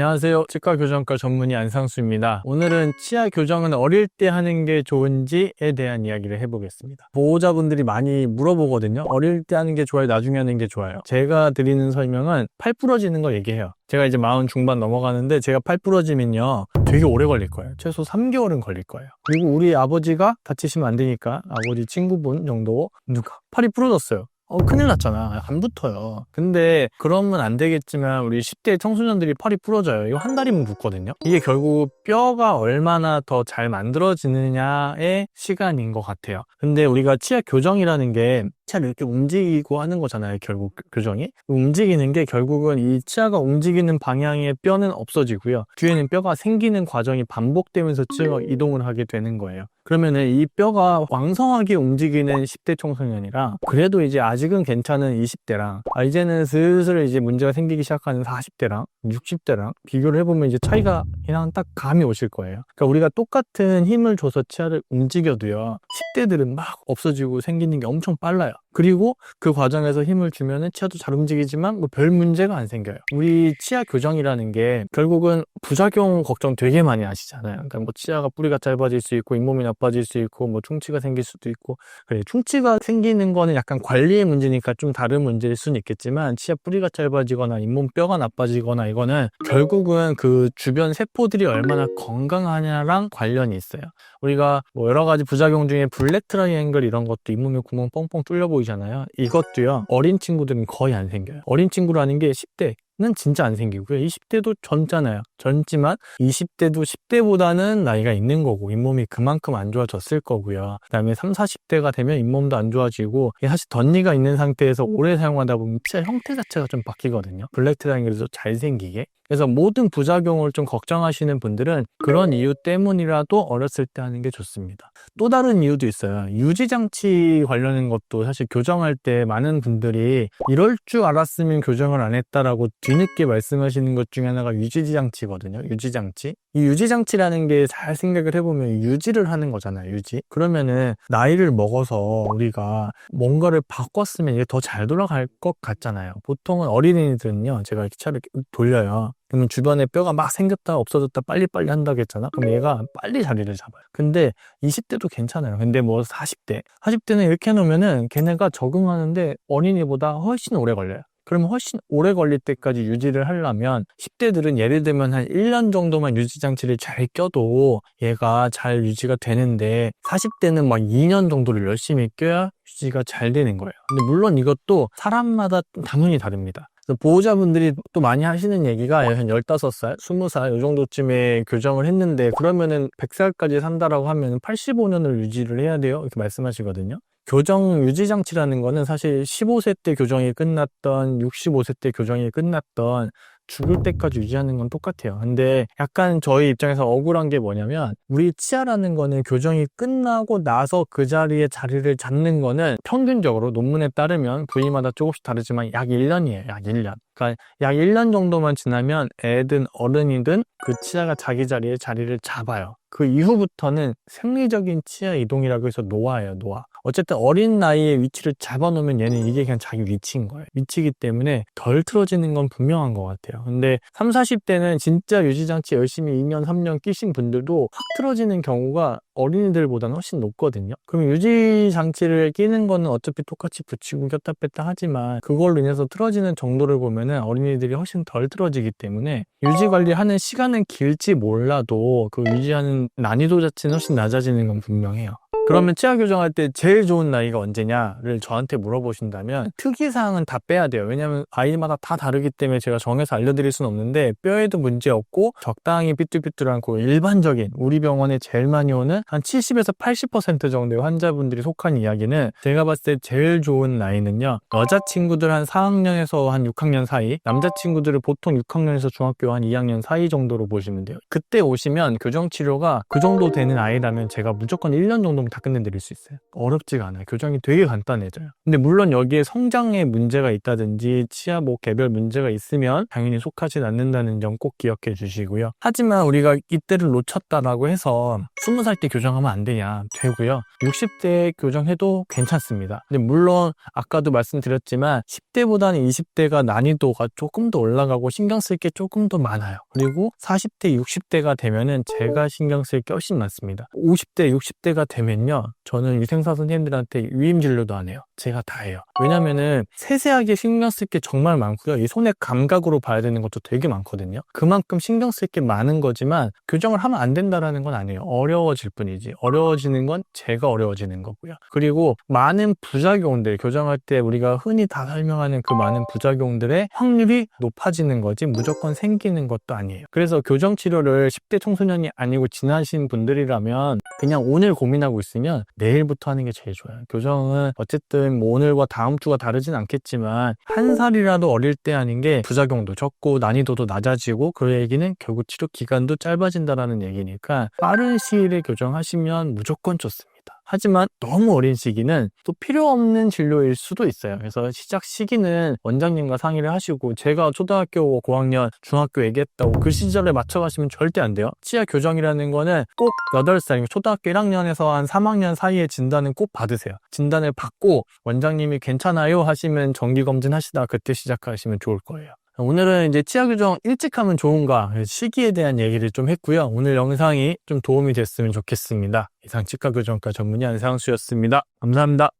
안녕하세요. 치과 교정과 전문의 안상수입니다. 오늘은 치아 교정은 어릴 때 하는 게 좋은지에 대한 이야기를 해보겠습니다. 보호자분들이 많이 물어보거든요. 어릴 때 하는 게 좋아요? 나중에 하는 게 좋아요? 제가 드리는 설명은 팔 부러지는 거 얘기해요. 제가 이제 40 중반 넘어가는데 제가 팔 부러지면요 되게 오래 걸릴 거예요. 최소 3개월은 걸릴 거예요. 그리고 우리 아버지가 다치시면 안 되니까 아버지 친구분 정도 누가 팔이 부러졌어요. 큰일 났잖아. 안 붙어요. 근데 그러면 안 되겠지만 우리 10대 청소년들이 팔이 부러져요. 이거 한 달이면 붙거든요. 이게 결국 뼈가 얼마나 더 잘 만들어지느냐의 시간인 것 같아요. 근데 우리가 치아 교정이라는 게 치아를 이렇게 움직이고 하는 거잖아요. 결국 교정이 움직이는 게 결국은 이 치아가 움직이는 방향의 뼈는 없어지고요. 뒤에는 뼈가 생기는 과정이 반복되면서 치아가 이동을 하게 되는 거예요. 그러면은 이 뼈가 왕성하게 움직이는 10대 청소년이랑 그래도 이제 아직은 괜찮은 20대랑 이제는 슬슬 이제 문제가 생기기 시작하는 40대랑 60대랑 비교를 해보면 이제 차이가 그냥 딱 감이 오실 거예요. 그러니까 우리가 똑같은 힘을 줘서 치아를 움직여도요 10대들은 막 없어지고 생기는 게 엄청 빨라요. 그리고 그 과정에서 힘을 주면은 치아도 잘 움직이지만 뭐 별 문제가 안 생겨요. 우리 치아 교정이라는 게 결국은 부작용 걱정 되게 많이 하시잖아요. 그러니까 뭐 치아가 뿌리가 짧아질 수 있고 잇몸이 나빠질 수 있고 뭐 충치가 생길 수도 있고 그래 충치가 생기는 거는 약간 관리의 문제니까 좀 다른 문제일 수는 있겠지만 치아 뿌리가 짧아지거나 잇몸 뼈가 나빠지거나 이거는 결국은 그 주변 세포들이 얼마나 건강하냐랑 관련이 있어요. 우리가 뭐 여러 가지 부작용 중에 블랙 트라이앵글 이런 것도 잇몸에 구멍 뻥뻥 뚫려 보이잖아요. 이것도요 어린 친구들은 거의 안 생겨요. 어린 친구라는 게 10대는 진짜 안 생기고요. 20대도 젊잖아요. 젊지만 20대도 10대보다는 나이가 있는 거고 잇몸이 그만큼 안 좋아졌을 거고요. 그 다음에 30, 40대가 되면 잇몸도 안 좋아지고 사실 덧니가 있는 상태에서 오래 사용하다 보면 치아 형태 자체가 좀 바뀌거든요. 블랙 트라이앵글도 잘 생기게. 그래서 모든 부작용을 좀 걱정하시는 분들은 그런 이유 때문이라도 어렸을 때 하는 게 좋습니다. 또 다른 이유도 있어요. 유지장치 관련된 것도 사실 교정할 때 많은 분들이 이럴 줄 알았으면 교정을 안 했다라고 뒤늦게 말씀하시는 것 중에 하나가 유지장치거든요. 유지장치. 이 유지장치라는 게 잘 생각을 해보면 유지를 하는 거잖아요. 유지. 그러면은 나이를 먹어서 우리가 뭔가를 바꿨으면 이게 더 잘 돌아갈 것 같잖아요. 보통은 어린이들은요. 제가 이렇게 차를 돌려요. 그러면 주변에 뼈가 막 생겼다 없어졌다 빨리빨리 한다고 했잖아. 그럼 얘가 빨리 자리를 잡아요. 근데 20대도 괜찮아요. 근데 뭐 40대는 이렇게 해놓으면은 걔네가 적응하는데 어린이보다 훨씬 오래 걸려요. 그러면 훨씬 오래 걸릴 때까지 유지를 하려면 10대들은 예를 들면 한 1년 정도만 유지장치를 잘 껴도 얘가 잘 유지가 되는데 40대는 막 2년 정도를 열심히 껴야 유지가 잘 되는 거예요. 근데 물론 이것도 사람마다 당연히 다릅니다. 보호자분들이 또 많이 하시는 얘기가 한 15살, 20살 이 정도쯤에 교정을 했는데 그러면은 100살까지 산다라고 하면 85년을 유지를 해야 돼요 이렇게 말씀하시거든요. 교정 유지장치라는 거는 사실 15세 때 교정이 끝났던 65세 때 교정이 끝났던 죽을 때까지 유지하는 건 똑같아요. 근데 약간 저희 입장에서 억울한 게 뭐냐면 우리 치아라는 거는 교정이 끝나고 나서 그 자리에 자리를 잡는 거는 평균적으로 논문에 따르면 부위마다 조금씩 다르지만 약 1년이에요. 약 1년. 그러니까 약 1년 정도만 지나면 애든 어른이든 그 치아가 자기 자리에 자리를 잡아요. 그 이후부터는 생리적인 치아 이동이라고 해서 노화예요, 노화. 어쨌든 어린 나이에 위치를 잡아놓으면 얘는 이게 그냥 자기 위치인 거예요. 위치이기 때문에 덜 틀어지는 건 분명한 것 같아요. 근데 30, 40대는 진짜 유지장치 열심히 2년, 3년 끼신 분들도 확 틀어지는 경우가 어린이들보다는 훨씬 높거든요. 그럼 유지장치를 끼는 거는 어차피 똑같이 붙이고 꼈다 뺐다 하지만 그걸로 인해서 틀어지는 정도를 보면은 어린이들이 훨씬 덜 틀어지기 때문에 유지 관리하는 시간은 길지 몰라도 그 유지하는 난이도 자체는 훨씬 낮아지는 건 분명해요. 그러면 치아 교정할 때 제일 좋은 나이가 언제냐를 저한테 물어보신다면 특이사항은 다 빼야 돼요. 왜냐하면 아이마다 다 다르기 때문에 제가 정해서 알려드릴 수는 없는데 뼈에도 문제 없고 적당히 삐뚤삐뚤하고 일반적인 우리 병원에 제일 많이 오는 한 70에서 80% 정도의 환자분들이 속한 이야기는 제가 봤을 때 제일 좋은 나이는요. 여자친구들 한 4학년에서 한 6학년 사이, 남자친구들은 보통 6학년에서 중학교 한 2학년 사이 정도로 보시면 돼요. 그때 오시면 교정치료가 그 정도 되는 아이라면 제가 무조건 1년 정도는 다 끝내드릴 수 있어요. 어렵지가 않아요. 교정이 되게 간단해져요. 근데 물론 여기에 성장에 문제가 있다든지 치아 개별 문제가 있으면 당연히 속하진 않는다는 점 꼭 기억해 주시고요. 하지만 우리가 이때를 놓쳤다라고 해서 20살 때 교정하면 안 되냐? 되고요. 60대에 교정해도 괜찮습니다. 근데 물론 아까도 말씀드렸지만 10대보다는 20대가 난이도가 조금 더 올라가고 신경 쓸 게 조금 더 많아요. 그리고 40대, 60대가 되면은 제가 신경 쓸 게 훨씬 많습니다. 50대, 60대가 되면요. 저는 위생사 선생님들한테 위임 진료도 안 해요. 제가 다 해요. 왜냐면은 세세하게 신경 쓸 게 정말 많고요. 이 손의 감각으로 봐야 되는 것도 되게 많거든요. 그만큼 신경 쓸 게 많은 거지만 교정을 하면 안 된다라는 건 아니에요. 어려워질 뿐이지. 어려워지는 건 제가 어려워지는 거고요. 그리고 많은 부작용들, 교정할 때 우리가 흔히 다 설명하는 그 많은 부작용들의 확률이 높아지는 거지 무조건 생기는 것도 아니에요. 그래서 교정 치료를 10대 청소년이 아니고 지나신 분들이라면 그냥 오늘 고민하고 있으면 내일부터 하는 게 제일 좋아요. 교정은 어쨌든 뭐 오늘과 다음 주가 다르진 않겠지만 한 살이라도 어릴 때 하는 게 부작용도 적고 난이도도 낮아지고 그 얘기는 결국 치료 기간도 짧아진다라는 얘기니까 빠른 시일에 교정하시면 무조건 좋습니다. 하지만 너무 어린 시기는 또 필요 없는 진료일 수도 있어요. 그래서 시작 시기는 원장님과 상의를 하시고 제가 초등학교 고학년, 중학교 얘기했다고 그 시절에 맞춰가시면 절대 안 돼요. 치아 교정이라는 거는 꼭 8살, 초등학교 1학년에서 한 3학년 사이에 진단은 꼭 받으세요. 진단을 받고 원장님이 괜찮아요 하시면 정기검진 하시다가 그때 시작하시면 좋을 거예요. 오늘은 이제 치아 교정 일찍 하면 좋은가 시기에 대한 얘기를 좀 했고요. 오늘 영상이 좀 도움이 됐으면 좋겠습니다. 이상 치과 교정과 전문의 안상수였습니다. 감사합니다.